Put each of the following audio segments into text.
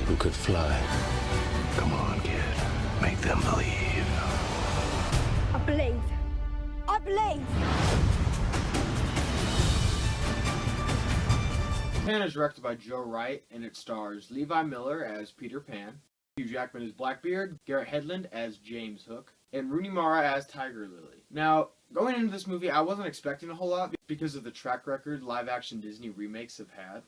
who could fly. Come on, kid. Make them believe. I believe. I believe. Pan is directed by Joe Wright, and it stars Levi Miller as Peter Pan, Hugh Jackman as Blackbeard, Garrett Hedlund as James Hook, and Rooney Mara as Tiger Lily. Now, going into this movie, I wasn't expecting a whole lot because of the track record live-action Disney remakes have had.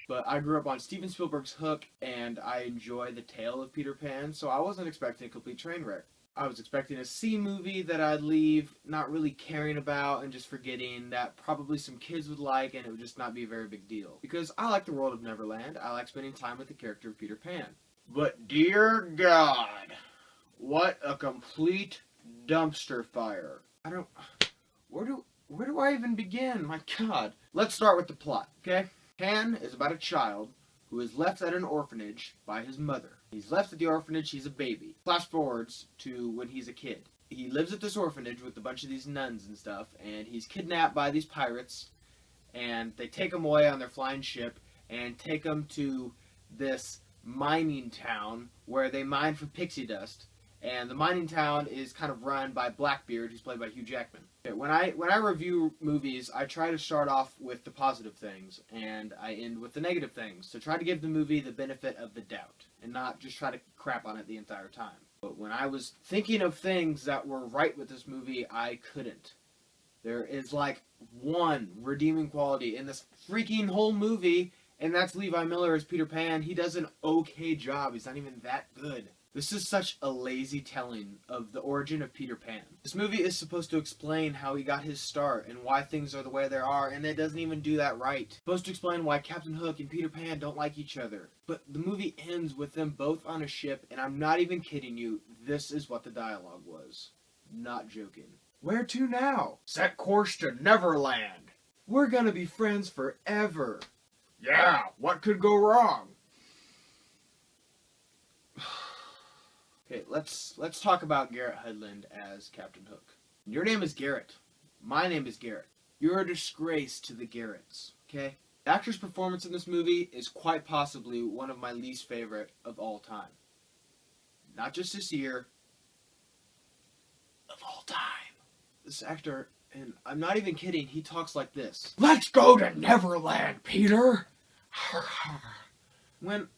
But I grew up on Steven Spielberg's Hook, and I enjoy the tale of Peter Pan, so I wasn't expecting a complete train wreck. I was expecting a C movie that I'd leave not really caring about and just forgetting that probably some kids would like, and it would just not be a very big deal. Because I like the world of Neverland, I like spending time with the character of Peter Pan. But dear God, what a complete dumpster fire. Where do I even begin? My God. Let's start with the plot, okay? Pan is about a child who is left at an orphanage by his mother. He's left at the orphanage, he's a baby. Flash forwards to when he's a kid. He lives at this orphanage with a bunch of these nuns and stuff, and he's kidnapped by these pirates, and they take him away on their flying ship and take him to this mining town where they mine for pixie dust. And the mining town is kind of run by Blackbeard, who's played by Hugh Jackman. Okay, when I review movies, I try to start off with the positive things, and I end with the negative things, to try to give the movie the benefit of the doubt, and not just try to crap on it the entire time. But when I was thinking of things that were right with this movie, I couldn't. There is like one redeeming quality in this freaking whole movie, and that's Levi Miller as Peter Pan. He does an okay job. He's not even that good. This is such a lazy telling of the origin of Peter Pan. This movie is supposed to explain how he got his start and why things are the way they are, and it doesn't even do that right. It's supposed to explain why Captain Hook and Peter Pan don't like each other. But the movie ends with them both on a ship, and I'm not even kidding you, this is what the dialogue was. Not joking. Where to now? Set course to Neverland. We're gonna be friends forever. Yeah, what could go wrong? Okay, let's talk about Garrett Hedlund as Captain Hook. Your name is Garrett. My name is Garrett. You're a disgrace to the Garretts, okay? The actor's performance in this movie is quite possibly one of my least favorite of all time. Not just this year, of all time. This actor, and I'm not even kidding, he talks like this. Let's go to Neverland, Peter! When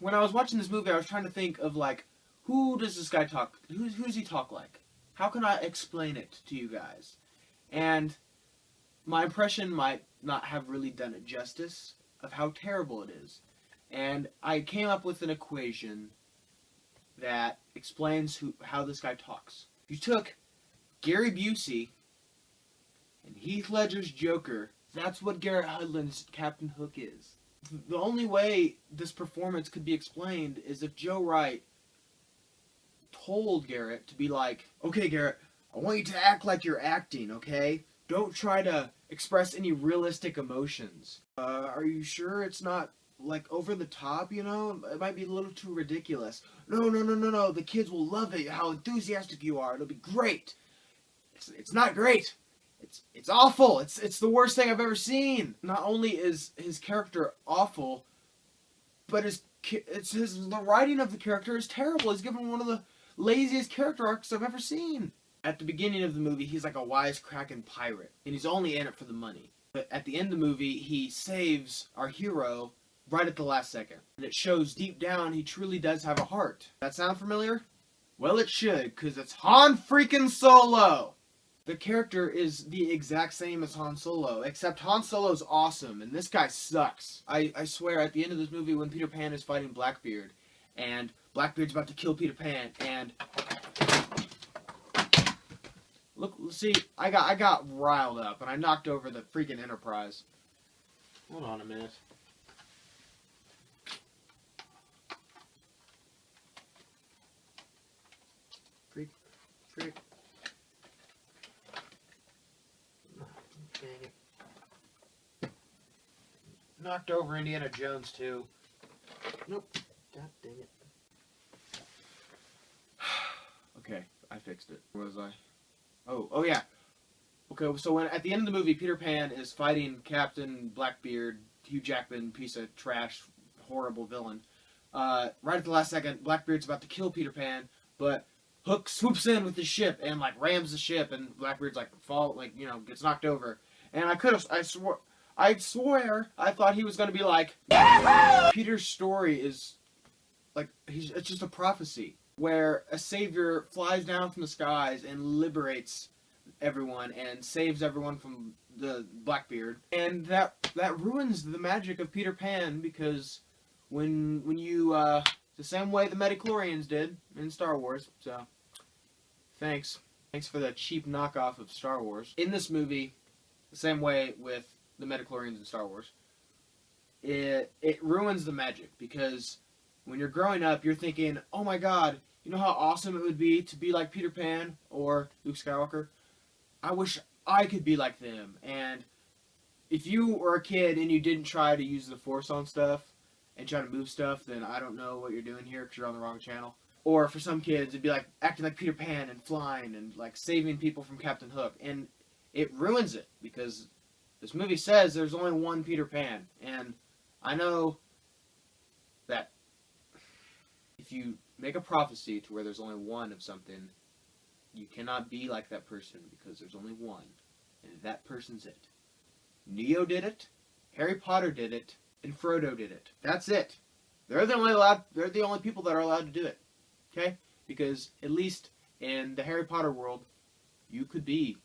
I was watching this movie, I was trying to think of, like, who does this guy talk? Who's he talk like? How can I explain it to you guys? And my impression might not have really done it justice of how terrible it is. And I came up with an equation that explains how this guy talks. If you took Gary Busey and Heath Ledger's Joker, that's what Garrett Hedlund's Captain Hook is. The only way this performance could be explained is if Joe Wright told Garrett to be like, okay, Garrett, I want you to act like you're acting, okay? Don't try to express any realistic emotions. Are you sure it's not, like, over the top, you know? It might be a little too ridiculous. No, the kids will love it, how enthusiastic you are. It'll be great. It's not great. It's awful. It's the worst thing I've ever seen. Not only is his character awful, but the writing of the character is terrible. He's given one of the laziest character arcs I've ever seen. At the beginning of the movie, he's like a wisecracking pirate, and he's only in it for the money. But at the end of the movie, he saves our hero right at the last second. And it shows deep down he truly does have a heart. That sound familiar? Well, it should, because it's Han freaking Solo! The character is the exact same as Han Solo, except Han Solo's awesome, and this guy sucks. I swear, at the end of this movie, when Peter Pan is fighting Blackbeard, and Blackbeard's about to kill Peter Pan, and look, see, I got riled up, and I knocked over the freaking Enterprise. Hold on a minute. Freak. Dang it. Knocked over Indiana Jones, too. Nope. God dang it. Okay, I fixed it. Where was I? Oh yeah. Okay, so at the end of the movie, Peter Pan is fighting Captain Blackbeard Hugh Jackman, piece of trash, horrible villain. Right at the last second, Blackbeard's about to kill Peter Pan, but Hook swoops in with his ship and like rams the ship, and Blackbeard's like gets knocked over. And I swear I thought he was gonna be like, Peter's story is like it's just a prophecy where a savior flies down from the skies and liberates everyone and saves everyone from the Blackbeard, and that ruins the magic of Peter Pan, because when you the same way the Metachlorians did in Star Wars. So thanks for the cheap knockoff of Star Wars. In this movie, the same way with the Metachlorians in Star Wars, it ruins the magic, because when you're growing up, you're thinking, oh my god, you know how awesome it would be to be like Peter Pan or Luke Skywalker? I wish I could be like them. And if you were a kid and you didn't try to use the Force on stuff and try to move stuff, then I don't know what you're doing here, because you're on the wrong channel. Or for some kids, it'd be like acting like Peter Pan and flying and like saving people from Captain Hook. And it ruins it, because this movie says there's only one Peter Pan. And I know that if you make a prophecy to where there's only one of something, you cannot be like that person, because there's only one, and that person's it. Neo did it, Harry Potter did it, and Frodo did it. That's it. They're the only people that are allowed to do it. Okay? Because at least in the Harry Potter world, you could be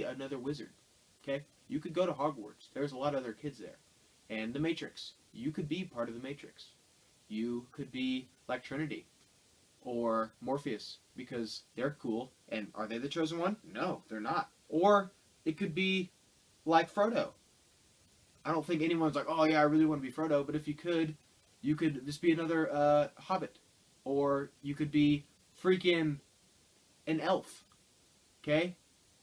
another wizard. Okay? You could go to Hogwarts. There's a lot of other kids there. And the Matrix. You could be part of the Matrix. You could be like Trinity or Morpheus, because they're cool. And are they the chosen one? No, they're not. Or it could be like Frodo. I don't think anyone's like, oh yeah, I really want to be Frodo, but if you could just be another Hobbit. Or you could be freaking an elf. Okay?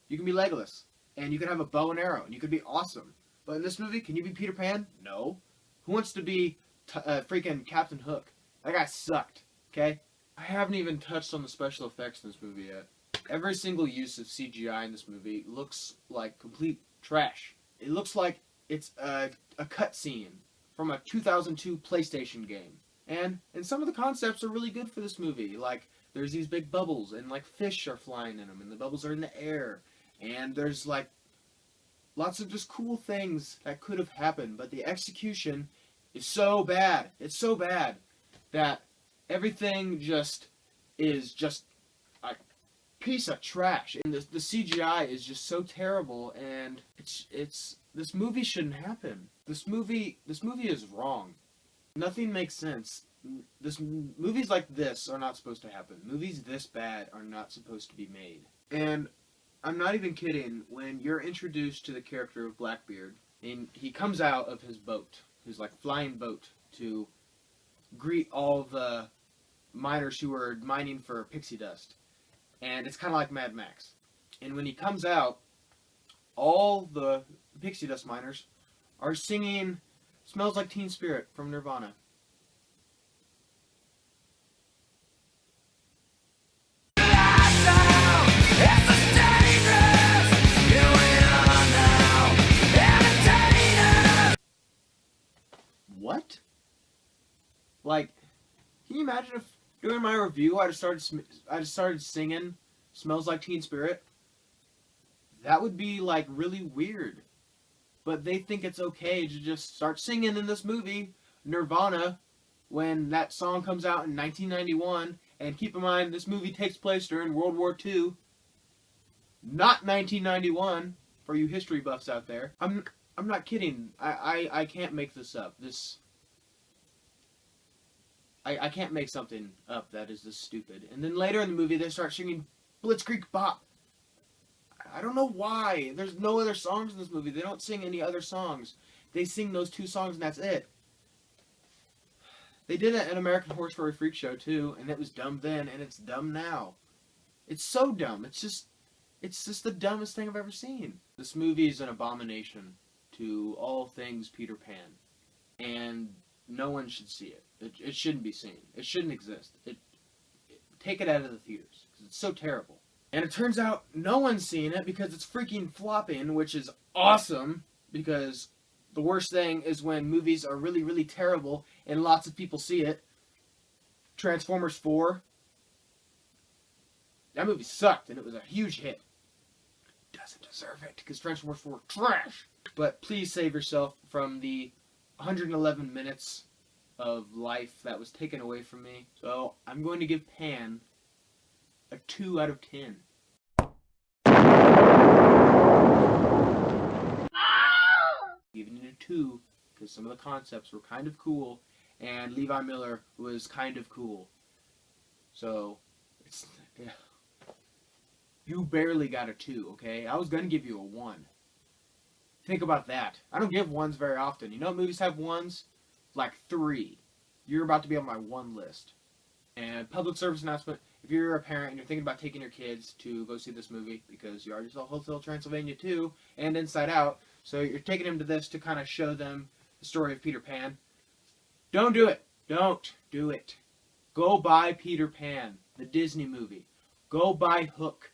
You can be Legolas. And you can have a bow and arrow, and you could be awesome. But in this movie, can you be Peter Pan? No. Who wants to be freaking Captain Hook? That guy sucked. Okay? I haven't even touched on the special effects in this movie yet. Every single use of CGI in this movie looks like complete trash. It looks like it's a cutscene from a 2002 PlayStation game. And some of the concepts are really good for this movie. Like, there's these big bubbles, and like fish are flying in them, and the bubbles are in the air. And there's like lots of just cool things that could have happened, but the execution is so bad. It's so bad that everything just is just a piece of trash. And the CGI is just so terrible, and it's this movie shouldn't happen. This movie is wrong. Nothing makes sense. Movies like this are not supposed to happen. Movies this bad are not supposed to be made. And I'm not even kidding, when you're introduced to the character of Blackbeard, and he comes out of his boat, his like flying boat, to greet all the miners who are mining for pixie dust. And it's kind of like Mad Max. And when he comes out, all the pixie dust miners are singing "Smells Like Teen Spirit" from Nirvana. What? Like, can you imagine if during my review I just started singing "Smells Like Teen Spirit"? That would be like really weird. But they think it's okay to just start singing in this movie, Nirvana, when that song comes out in 1991. And keep in mind, this movie takes place during World War II, not 1991. For you history buffs out there, I'm not kidding. I can't make this up. I can't make something up that is this stupid. And then later in the movie, they start singing Blitzkrieg Bop. I don't know why. There's no other songs in this movie. They don't sing any other songs. They sing those two songs and that's it. They did it in American Horror Story Freak Show too, and it was dumb then, and it's dumb now. It's so dumb. It's just the dumbest thing I've ever seen. This movie is an abomination to all things Peter Pan. And no one should see it. It shouldn't be seen. It shouldn't exist. Take it out of the theaters, because it's so terrible. And it turns out no one's seeing it because it's freaking flopping, which is awesome, because The worst thing is when movies are really, really terrible and lots of people see it. Transformers 4. That movie sucked and it was a huge hit. Doesn't deserve it because Transformers 4 trash. But please save yourself from the 111 minutes of life that was taken away from me. So I'm going to give Pan a 2 out of 10. Giving it a 2 because some of the concepts were kind of cool and Levi Miller was kind of cool. So it's yeah. You barely got a 2, okay? I was gonna give you a 1. Think about that. I don't give 1s very often. You know what movies have 1s? Like 3. You're about to be on my 1 list. And public service announcement, if you're a parent and you're thinking about taking your kids to go see this movie, because you already saw Hotel Transylvania 2 and Inside Out, so you're taking them to this to kind of show them the story of Peter Pan, don't do it. Don't do it. Go buy Peter Pan, the Disney movie. Go buy Hook,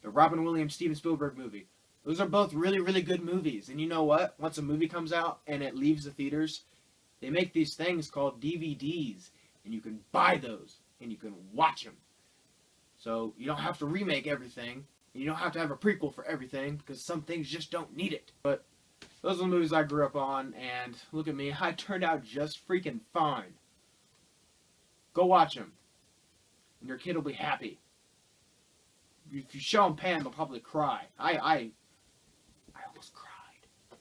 the Robin Williams, Steven Spielberg movie. Those are both really, really good movies. And you know what? Once a movie comes out and it leaves the theaters, they make these things called DVDs. And you can buy those. And you can watch them. So you don't have to remake everything. And you don't have to have a prequel for everything. Because some things just don't need it. But those are the movies I grew up on. And look at me. I turned out just freaking fine. Go watch them. And your kid will be happy. If you show them Pan, they'll probably cry. I almost cried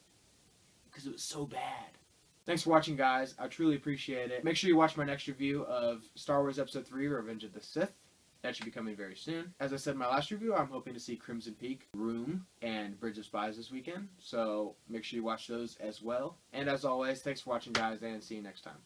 because it was so bad. Thanks for watching, guys. I truly appreciate it. Make sure you watch my next review of Star Wars Episode 3, Revenge of the Sith. That should be coming very soon. As I said in my last review, I'm hoping to see Crimson Peak, Room, and Bridge of Spies this weekend. So make sure you watch those as well. And as always, thanks for watching, guys, and see you next time.